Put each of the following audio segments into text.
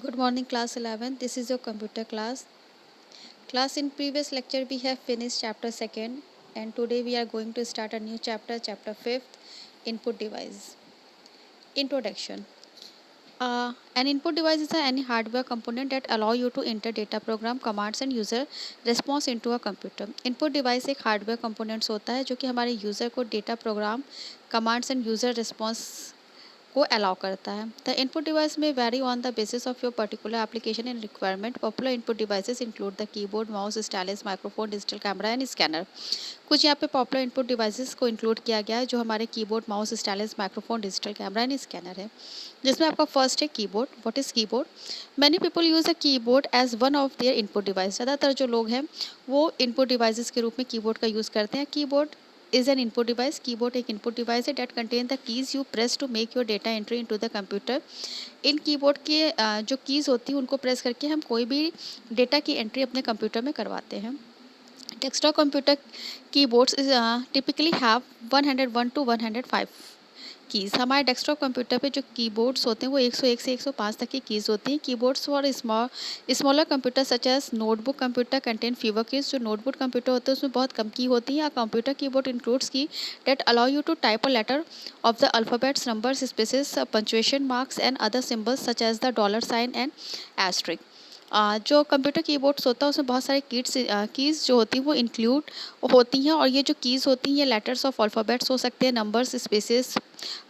Good morning, class 11. This is your computer class. Class, in previous lecture we have finished chapter 2nd, and today we are going to start a new chapter, chapter 5th, input device. Introduction. An input device is any hardware component that allow you to enter data, program, commands and user response into a computer. Input device एक hardware components होता है जो कि हमारे user को data, program, commands and user response को allow करता है. द इनपुट डिवाइस में vary on the basis of your particular application and requirement. Popular input devices include the keyboard, mouse, stylus, microphone, digital camera and scanner. कुछ यहाँ पे popular input devices को include किया गया है जो हमारे keyboard, mouse, stylus, microphone, digital camera and scanner है. जिसमें आपका फर्स्ट है keyboard. What is keyboard? Many people use a keyboard as one of their input device. ज़्यादातर जो लोग हैं वो इनपुट डिवाइसेस के रूप में कीबोर्ड का यूज़ करते हैं. Keyboard is an input device. Keyboard एक इनपुट डिवाइस है that contain the keys you press to make your data entry into the computer. In keyboard के जो कीज़ होती हैं उनको प्रेस करके हम कोई भी डेटा की एंट्री अपने कंप्यूटर में करवाते हैं. Desktop computer keyboards typically have 101 to 105 keys. हमारे डेस्कटॉप कंप्यूटर पे जो कीबोर्ड्स होते हैं वो 101 से 105 तक की कीज़ होती हैं. Keyboards for smaller computer such as notebook computer contain fewer keys. जो नोटबुक कंप्यूटर होते हैं उसमें बहुत कम की होती हैं. Computer keyboard includes key that allow you to type a letter of the alphabets, numbers, spaces, punctuation marks and other symbols such as the dollar sign and asterisk. जो computer keyboards होता है उसमें बहुत सारे keys जो होती हैं वो इंक्लूड होती हैं. और ये जो कीज़ होती हैं ये लेटर्स ऑफ अल्फ़ाबेट्स हो सकते हैं, नंबर्स, स्पेसेस,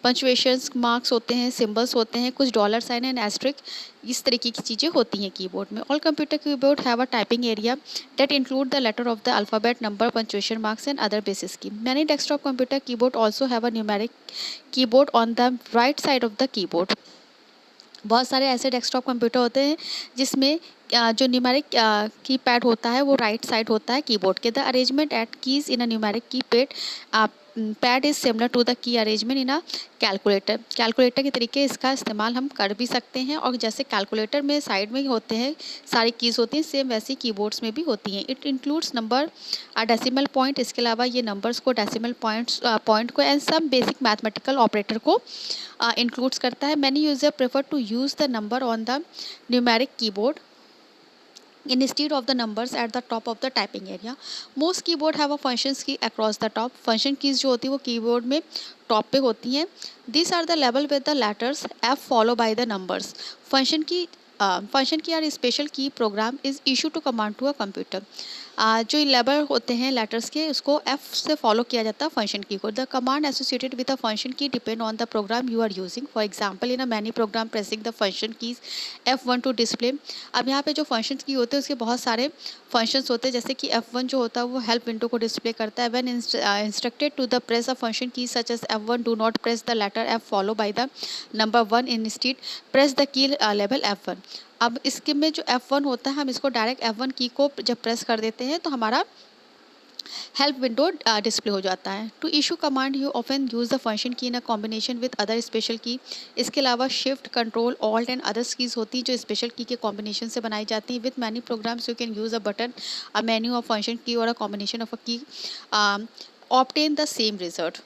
पंक्चुएशंस मार्क्स होते हैं, सिंबल्स होते हैं, कुछ डॉलर साइन एंड एस्ट्रिक, इस तरीके की चीज़ें होती हैं कीबोर्ड में. All computer keyboard have a typing area that include the letter of the alphabet, number, punctuation marks and other basis key. Many desktop computer keyboard also have a numeric keyboard on the right side of the keyboard. बहुत सारे ऐसे desktop computer होते हैं जिसमें जो numeric keypad होता है वो राइट साइड होता है कीबोर्ड के. The arrangement at keys in a numeric keypad pad is similar to the key arrangement in a calculator. Calculator के तरीके इसका इस्तेमाल हम कर भी सकते हैं. और जैसे कैलकुलेटर में साइड में होते हैं सारी कीज़ होती हैं, सेम वैसी कीबोर्ड्स में भी होती हैं. It includes number, decimal point. इसके अलावा ये नंबर्स को, डेसिमल पॉइंट को एंड सब बेसिक मैथमेटिकल ऑपरेटर को इंक्लूड्स करता है. Many user prefer to use the number on the numeric keyboard instead of the numbers at the top of the typing area. Most keyboard have a functions key across the top. function keys जो होती है वो keyboard में top पे होती हैं. These are the label with the letters F followed by the numbers. Function key are special key program is issue to command to a computer. जो label होते हैं लेटर्स के उसको एफ से फॉलो किया जाता है फंक्शन की को. The command associated with the function key depend on the program you are using. For example in a many program pressing the function keys F1 to display. अब यहाँ पे जो function की होते हैं उसके बहुत सारे फंक्शंस होते हैं. जैसे कि F1 जो होता है वो हेल्प विंडो को डिस्प्ले करता है. When instructed to the press a function key such as F1 do not press the letter F follow by the number 1 instead press the key level F1. अब इसके में जो F1 होता है हम इसको डायरेक्ट F1 की को जब प्रेस कर देते हैं तो हमारा हेल्प विंडो डिस्प्ले हो जाता है. To issue command you often use the function key in a combination with other special key. इसके अलावा shift, control, alt and others keys होती हैं जो स्पेशल की के कॉम्बिनेशन से बनाई जाती हैं. With many programs you can use a button, a menu of function key और a combination of a key obtain the same result.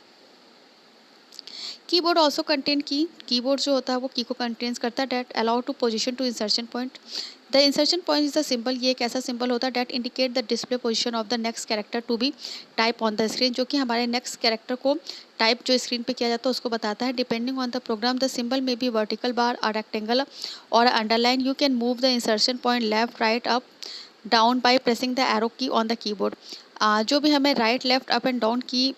Keyboard also contain key. Keyboard जो होता है वो की को कंटेन्स करता है. That allow to position to insertion point. The insertion point is the symbol. ये एक ऐसा सिंबल होता है that indicate the display position of the next character to be type on the screen. जो कि हमारे नेक्स्ट कैरेक्टर को type जो स्क्रीन पे किया जाता है उसको बताता है. Depending on the program the symbol may be vertical bar, a rectangle और underline. You can move the insertion point left, right, up, down by pressing the arrow key on the keyboard. जो भी हमें right, left, up and down की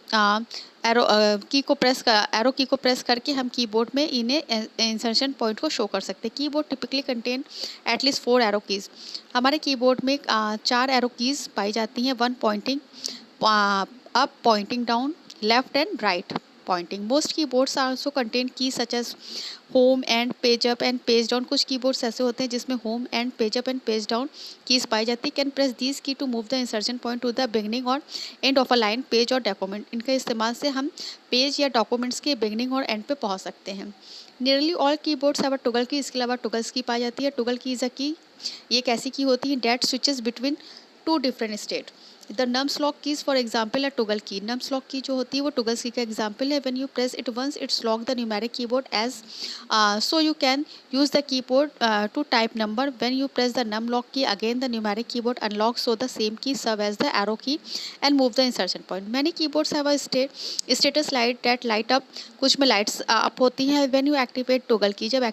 arrow key को press करके हम keyboard में इन्हें इंसर्शन पॉइंट को शो कर सकते हैं. Keyboard typically contain at least 4 arrow keys. हमारे कीबोर्ड में 4 एरो कीज़ पाई जाती हैं. 1 pointing up, pointing down, left and right pointing. Most keyboards also contain key such as home and page up and page down. कुछ keyboards ऐसे होते हैं जिसमें home and page up and page down keys पाई जाती है. Can press these key to move the insertion point to the beginning और end of a line, page और डॉक्यूमेंट. इनके इस्तेमाल से हम पेज या डॉक्यूमेंट्स के बिगनिंग और एंड पे पहुंच सकते हैं. Nearly all keyboards have a toggle की. इसके अलावा टॉगल्स की पाई जाती है. टॉगल की इज अ की. ये एक ऐसी की होती है that switches between two different state. The nums lock keys for example है toggle key. Nums lock key जो होती है वो टोगल की का एग्जाम्पल है। When you press it once it's lock the numeric keyboard as so you can use the keyboard to type number. When you press the num lock key again, the numeric keyboard unlocks, so the same key serve as the arrow key and move the insertion point. Many keyboards have a status light that light up. कुछ में lights up होती हैं when you activate toggle key, जब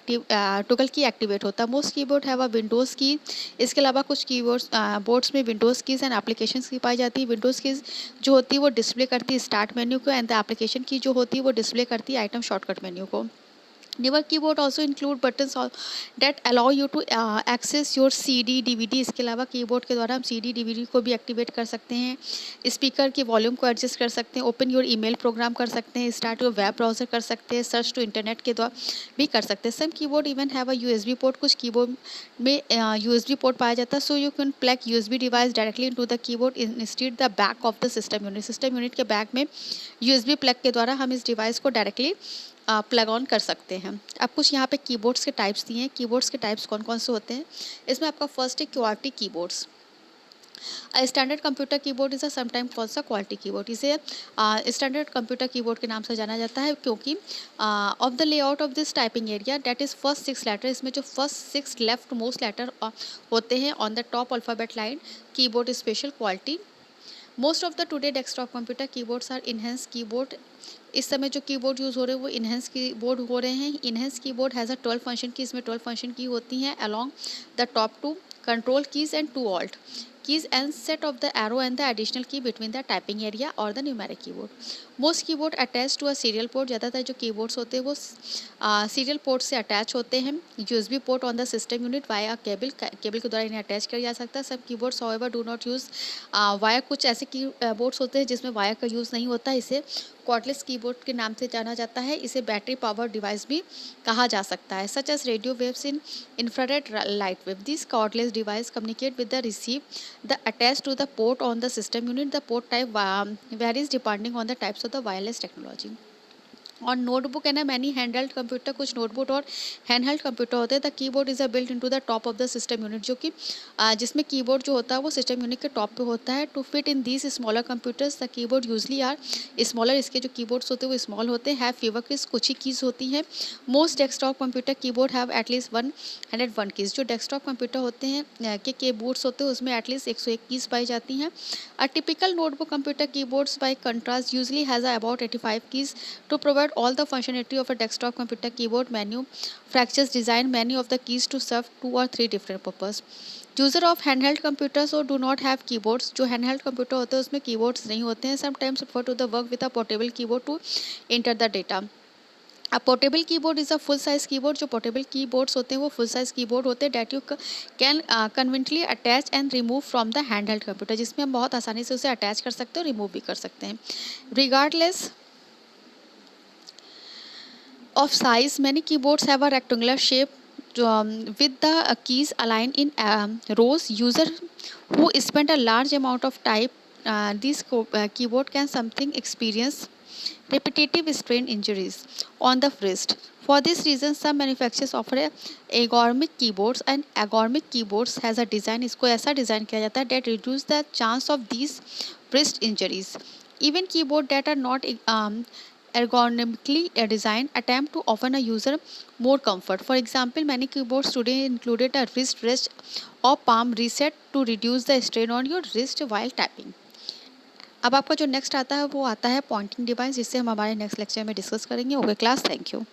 toggle key activate होता है। Most keyboard have a windows key. इसके अलावा कुछ कीबोर्ड्स बोर्ड्स में विंडोज़ कीज़ एंड एप्लीकेशंस की पाई जाती है। विंडोज़ कीज़ जो होती है वो डिस्प्ले करती है स्टार्ट मेन्यू को, एंड द एप्लीकेशन की जो होती है वो डिस्प्ले करती है आइटम शॉर्टकट मेन्यू को। Newer keyboard also include buttons that allow you to access your CD DVD। इसके अलावा कीबोर्ड के द्वारा हम CD DVD को भी एक्टिवेट कर सकते हैं, स्पीकर की वॉल्यूम को एडजस्ट कर सकते हैं, ओपन योर ईमेल प्रोग्राम कर सकते हैं, स्टार्ट योर वेब ब्राउजर कर सकते हैं, सर्च टू इंटरनेट के द्वारा भी कर सकते हैं। Some keyboard even have a USB port. कुछ कीबोर्ड में USB पोर्ट पाया जाता है। So you can plug USB device directly into the keyboard instead the back of the system unit. System unit के बैक में USB प्लग के द्वारा हम इस डिवाइस को डायरेक्टली प्लग ऑन कर सकते हैं। अब कुछ यहाँ पे कीबोर्ड्स के टाइप्स दिए हैं। कीबोर्ड्स के टाइप्स कौन कौन से होते हैं, इसमें आपका फर्स्ट है QWERTY keyboards. Standard computer keyboard is sometime कौन सा क्वालिटी कीबोर्ड। इसे स्टैंडर्ड कंप्यूटर कीबोर्ड के नाम से जाना जाता है क्योंकि of the layout of this typing area that is first 6 letter, इसमें जो फर्स्ट 6 लेफ्ट मोस्ट लेटर होते हैं on the top alphabet line, keyboard special quality. Most of the today desktop computer keyboards are enhance keyboard. इस समय जो keyboard use हो रहे हैं वो इनहेंस कीबोर्ड हो रहे हैं। Enhance keyboard has a 12 function key, इसमें 12 फंक्शन की होती हैं along the top two control keys and 2 alt keys and set of the arrow and the additional key between the typing area or the numeric keyboard. Most keyboard attached to a serial port। ज़्यादातर जो keyboards होते हैं वो serial port से attach होते हैं। USB port on the system unit via cable के द्वारा इन्हें अटैच किया जा सकता है। सब keyboards however do not use via. कुछ ऐसे कीबोर्ड्स होते हैं जिसमें वाया का यूज़ नहीं होता। इसे कॉर्डलेस कीबोर्ड के नाम से जाना जाता है। इसे बैटरी पावर डिवाइस भी कहा जा सकता है, such as radio waves in infrared light wave. This cordless device communicate with the receive the attached to the port on the system unit. The port type varies depending on the types of the wireless technology. और notebook है ना many handheld computer, कुछ notebook और handheld computer होते हैं। The keyboard is a built into the top of the system unit, जो कि जिसमें कीबोर्ड जो होता है वो सिस्टम यूनिट के टॉप पे होता है। To fit in these smaller computers the keyboard usually are smaller. इसके जो कीबोर्ड्स होते हैं वो स्मॉल होते हैं। हैव फीवर कीज, कुछ ही कीज़ होती हैं। Most desktop computer keyboard have at least 101 keys. जो डेस्कटॉप कंप्यूटर होते हैं के कीबोर्ड्स होते हैं उसमें एटलीस्ट 101 कीज़ पाई जाती हैं। A typical notebook computer keyboards by contrast usually has about 85 keys to provide all the functionality of a desktop computer. Keyboard menu fractures design many of the keys to serve 2 or 3 different purpose. User of handheld computers or do not have keyboards। जो handheld computer होते हैं उसमें keyboards नहीं होते हैं। Sometimes prefer to the work with a portable keyboard to enter the data. A portable keyboard is a full size keyboard। जो portable keyboards होते हैं वो full size keyboard होते हैं that you can conveniently attach and remove from the handheld computer, जिसमें हम बहुत आसानी से उसे attach कर सकते हैं और remove भी कर सकते हैं। Regardless of size, many keyboards have a rectangular shape with the keys aligned in rows. User who spend a large amount of time this keyboard can sometimes experience repetitive strain injuries on the wrist. For this reason, some manufacturers offer ergonomic keyboards, and ergonomic keyboards has a design, इसको ऐसा design किया जाता है that reduce the chance of these wrist injuries. Even keyboard that are not ergonomically designed attempt to offer a user more comfort. For example, many keyboards today included a wrist rest or palm reset to reduce the strain on your wrist while typing. अब आपका जो next आता है वो आता है pointing device, जिससे हम हमारे नेक्स्ट लेक्चर में डिस्कस करेंगे। Okay class, thank you.